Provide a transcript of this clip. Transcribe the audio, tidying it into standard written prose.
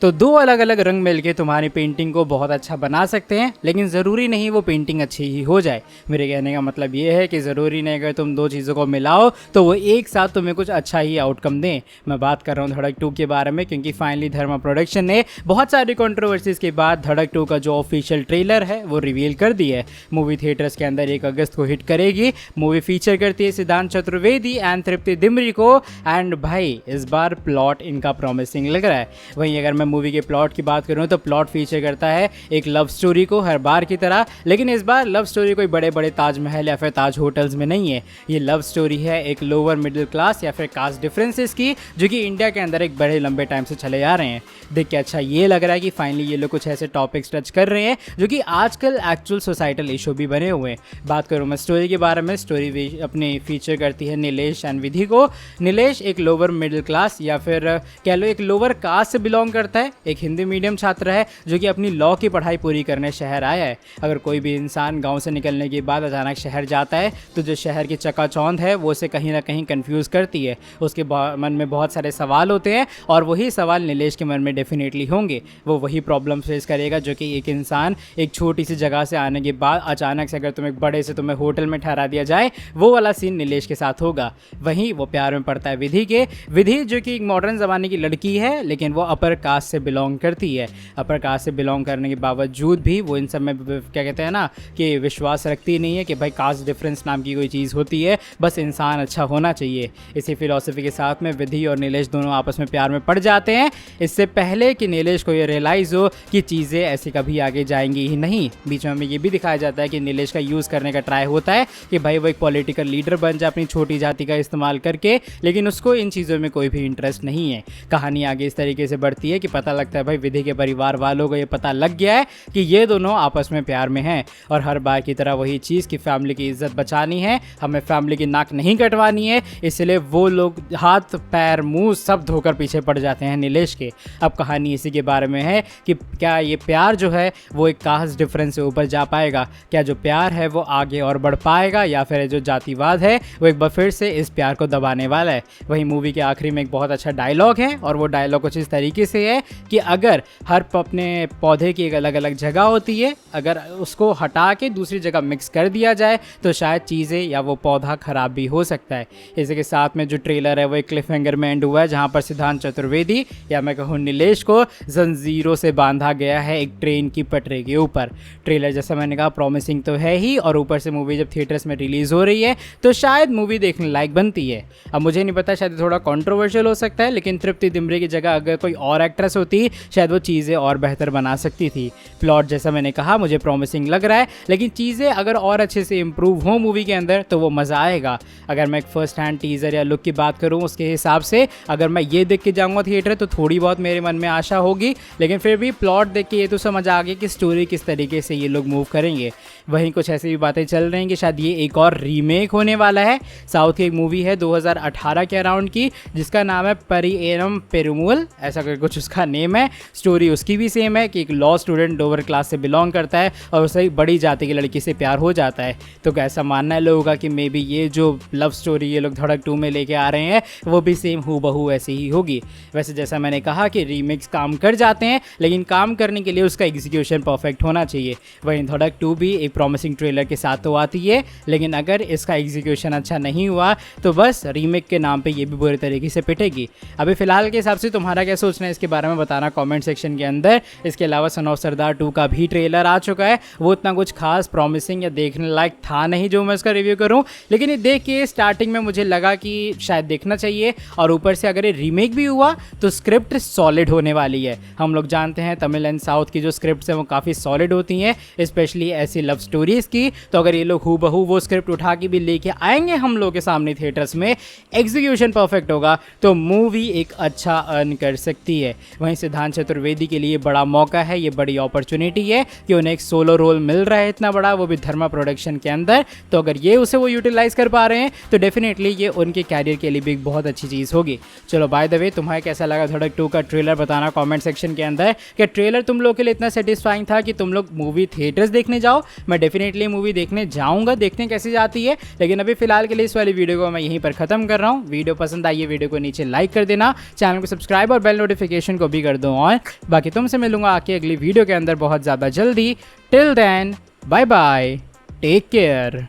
तो दो अलग अलग रंग मिलके तुम्हारी पेंटिंग को बहुत अच्छा बना सकते हैं, लेकिन ज़रूरी नहीं वो पेंटिंग अच्छी ही हो जाए। मेरे कहने का मतलब ये है कि ज़रूरी नहीं अगर तुम दो चीज़ों को मिलाओ तो वो एक साथ तुम्हें कुछ अच्छा ही आउटकम दें। मैं बात कर रहा हूँ धड़क 2 के बारे में, क्योंकि फाइनली धर्मा प्रोडक्शन ने बहुत सारी कंट्रोवर्सीज़ के बाद धड़क 2 का जो ऑफिशियल ट्रेलर है वो रिवील कर दिया है। मूवी थिएटर्स के अंदर 1 अगस्त को हिट करेगी। मूवी फीचर करती है सिद्धांत चतुर्वेदी एंड तृप्ति दिमरी को। एंड भाई इस बार प्लॉट इनका प्रॉमिसिंग लग रहा है। वहीं अगर मैं मूवी के प्लॉट की बात करूं तो प्लॉट फीचर करता है एक लव स्टोरी को हर बार की तरह, लेकिन इस बार लव स्टोरी कोई बड़े बड़े ताजमहल या फिर ताज होटल्स में नहीं है। ये लव स्टोरी है एक लोअर मिडिल क्लास या फिर कास्ट डिफरेंसेस की, जो कि इंडिया के अंदर एक बड़े लंबे टाइम से चले आ रहे हैं। देख के अच्छा ये लग रहा है कि फाइनली ये लोग कुछ ऐसे टॉपिक्स टच कर रहे हैं जो कि आजकल एक्चुअल सोसाइटल इशू भी बने हुए हैं। बात करूँ मैं स्टोरी के बारे में, स्टोरी अपनी फीचर करती है नीलेश एंड विधि को। नीलेश एक लोअर मिडिल क्लास या फिर कह लो एक लोअर कास्ट से बिलोंग करता है, एक हिंदी मीडियम छात्र है जो कि अपनी लॉ की पढ़ाई पूरी करने शहर आया है। अगर कोई भी इंसान गांव से निकलने के बाद अचानक शहर जाता है तो जो शहर की चकाचौंध है वो उसे कहीं ना कहीं कंफ्यूज करती है। उसके मन में बहुत सारे सवाल होते हैं और वही सवाल नीलेश के मन में डेफिनेटली होंगे। वो वही प्रॉब्लम फेस करेगा जो कि एक इंसान एक छोटी सी जगह से आने के बाद अचानक से अगर तुम्हें बड़े से तुम्हें होटल में ठहरा दिया जाए, वो वाला सीन नीलेश के साथ होगा। वहीं वो प्यार में पड़ता है विधि के। विधि जो कि एक मॉडर्न ज़माने की लड़की है, लेकिन वो अपर कास्ट से बिलोंग करती है। अपर कास्ट से बिलोंग करने के बावजूद भी वो इन सब में क्या कहते हैं ना कि विश्वास रखती नहीं है कि भाई कास्ट डिफरेंस नाम की कोई चीज़ होती है, बस इंसान अच्छा होना चाहिए। इसी फिलॉसफी के साथ में विधि और नीलेश दोनों आपस में प्यार में पड़ जाते हैं, इससे पहले कि नीलेश को ये रियलाइज़ हो कि चीज़ें ऐसी कभी आगे जाएंगी ही नहीं। बीच में हमें ये भी दिखाया जाता है कि नीलेश का यूज़ करने का ट्राई होता है कि भाई वो एक पॉलिटिकल लीडर बन जाए अपनी छोटी जाति का इस्तेमाल करके, लेकिन उसको इन चीज़ों में कोई भी इंटरेस्ट नहीं है। कहानी आगे इस तरीके से बढ़ती है कि पता लगता है भाई विधि के परिवार वालों को ये पता लग गया है कि ये दोनों आपस में प्यार में हैं, और हर बार की तरह वही चीज़ कि फैमिली की इज्जत बचानी है, हमें फैमिली की नाक नहीं कटवानी है, इसलिए वो लोग हाथ पैर मुंह सब धोकर पीछे पड़ जाते हैं नीलेश के। अब कहानी इसी के बारे में है कि क्या ये प्यार जो है वो एक कास्ट डिफरेंस से ऊपर जा पाएगा, क्या जो प्यार है वो आगे और बढ़ पाएगा, या फिर जो जातिवाद है वो एक बार फिर से इस प्यार को दबाने वाला है। वहीं मूवी के आखिरी में एक बहुत अच्छा डायलॉग है, और वो डायलॉग कुछ इस तरीके से है कि अगर हर अपने पौधे की एक अलग अलग जगह होती है, अगर उसको हटा के दूसरी जगह मिक्स कर दिया जाए तो शायद चीज़ें या वो पौधा ख़राब भी हो सकता है। इसी के साथ में जो ट्रेलर है वो एक क्लिफ हैंगर में एंड हुआ है, जहाँ पर सिद्धांत चतुर्वेदी या मैं कहूँ नीलेश को जंजीरों से बांधा गया है एक ट्रेन की पटरी के ऊपर। ट्रेलर जैसा मैंने कहा प्रॉमिसिंग तो है ही, और ऊपर से मूवी जब थिएटर्स में रिलीज़ हो रही है तो शायद मूवी देखने लायक बनती है। अब मुझे नहीं पता, शायद थोड़ा कंट्रोवर्शियल हो सकता है, लेकिन तृप्ति दिमरी की जगह अगर कोई और एक्ट्रेस होती शायद वो चीज़ें और बेहतर बना सकती थी। प्लॉट जैसा मैंने कहा मुझे प्रॉमिसिंग लग रहा है, लेकिन चीज़ें अगर और अच्छे से इम्प्रूव हो मूवी के अंदर तो वो मज़ा आएगा। अगर मैं एक फर्स्ट हैंड टीज़र या लुक की बात करूँ उसके हिसाब से अगर मैं ये देख के जाऊँगा थिएटर तो थोड़ी बहुत मेरे मन में आशा होगी, लेकिन फिर भी प्लॉट देख के ये तो समझ आ गया कि स्टोरी किस तरीके से ये लोग मूव करेंगे। वहीं कुछ ऐसी भी बातें चल रही हैं कि शायद ये एक और रीमेक होने वाला है। साउथ की एक मूवी है 2018 के अराउंड की, जिसका नाम है परिएरम पेरुमल, ऐसा करके कुछ उसका नेम है। स्टोरी उसकी भी सेम है कि एक लॉ स्टूडेंट लोअर क्लास से बिलोंग करता है और उससे एक बड़ी जाति की लड़की से प्यार हो जाता है। तो कैसा मानना है लोगों का कि मे बी ये जो लव स्टोरी ये लोग धड़क 2 में लेके आ रहे हैं वो भी सेम हूबहू ऐसी ही होगी। वैसे जैसा मैंने कहा कि रीमेक्स काम कर जाते हैं, लेकिन काम करने के लिए उसका एग्जीक्यूशन परफेक्ट होना चाहिए। वहीं धड़क 2 भी एक प्रॉमिसिंग ट्रेलर के साथ तो आती है, लेकिन अगर इसका एग्जीक्यूशन अच्छा नहीं हुआ तो बस रीमेक के नाम पे ये भी बुरी तरीके से पिटेगी। अभी फिलहाल के हिसाब से तुम्हारा क्या सोचना है इसके बारे में बताना कमेंट सेक्शन के अंदर। इसके अलावा सन ऑफ सरदार 2 का भी ट्रेलर आ चुका है, वो इतना कुछ खास प्रॉमिसिंग या देखने लायक था नहीं जो मैं इसका रिव्यू करूं, लेकिन ये देख के स्टार्टिंग में मुझे लगा कि शायद देखना चाहिए। और ऊपर से अगर ये रीमेक भी हुआ तो स्क्रिप्ट सॉलिड होने वाली है। हम लोग जानते हैं तमिल एंड साउथ की जो स्क्रिप्ट्स हैं वो काफ़ी सॉलिड होती हैं, स्पेशली ऐसी लव स्टोरीज़ की। तो अगर ये लोग हूबहू वो स्क्रिप्ट उठा के भी लेके आएंगे हम लोग के सामने थिएटर्स में, एग्जीक्यूशन परफेक्ट होगा तो मूवी एक अच्छा अर्न कर सकती है। वहीं सिद्धांत चतुर्वेदी के लिए बड़ा मौका है, ये बड़ी अपॉर्चुनिटी है कि उन्हें एक सोलो रोल मिल रहा है इतना बड़ा, वो भी धर्मा प्रोडक्शन के अंदर। तो अगर ये उसे वो यूटिलाइज कर पा रहे हैं तो डेफिनेटली ये उनके कैरियर के लिए भी एक बहुत अच्छी चीज़ होगी। चलो बाय द वे तुम्हें कैसा लगा धड़क 2 का ट्रेलर बताना कमेंट सेक्शन के अंदर। क्या ट्रेलर तुम लोग के लिए इतना सेटिस्फाइंग था कि तुम लोग मूवी थिएटर्स देखने जाओ? मैं डेफिनेटली मूवी देखने जाऊंगा, देखने कैसी जाती है। लेकिन अभी फिलहाल के लिए इस वाली वीडियो को मैं यहीं पर खत्म कर रहा हूँ। वीडियो पसंद आई है वीडियो को नीचे लाइक कर देना, चैनल को सब्सक्राइब और बेल नोटिफिकेशन को को भी कर दो ऑन। बाकी तुमसे मिलूंगा आके अगली वीडियो के अंदर बहुत ज़्यादा जल्दी। Till then bye bye, take care.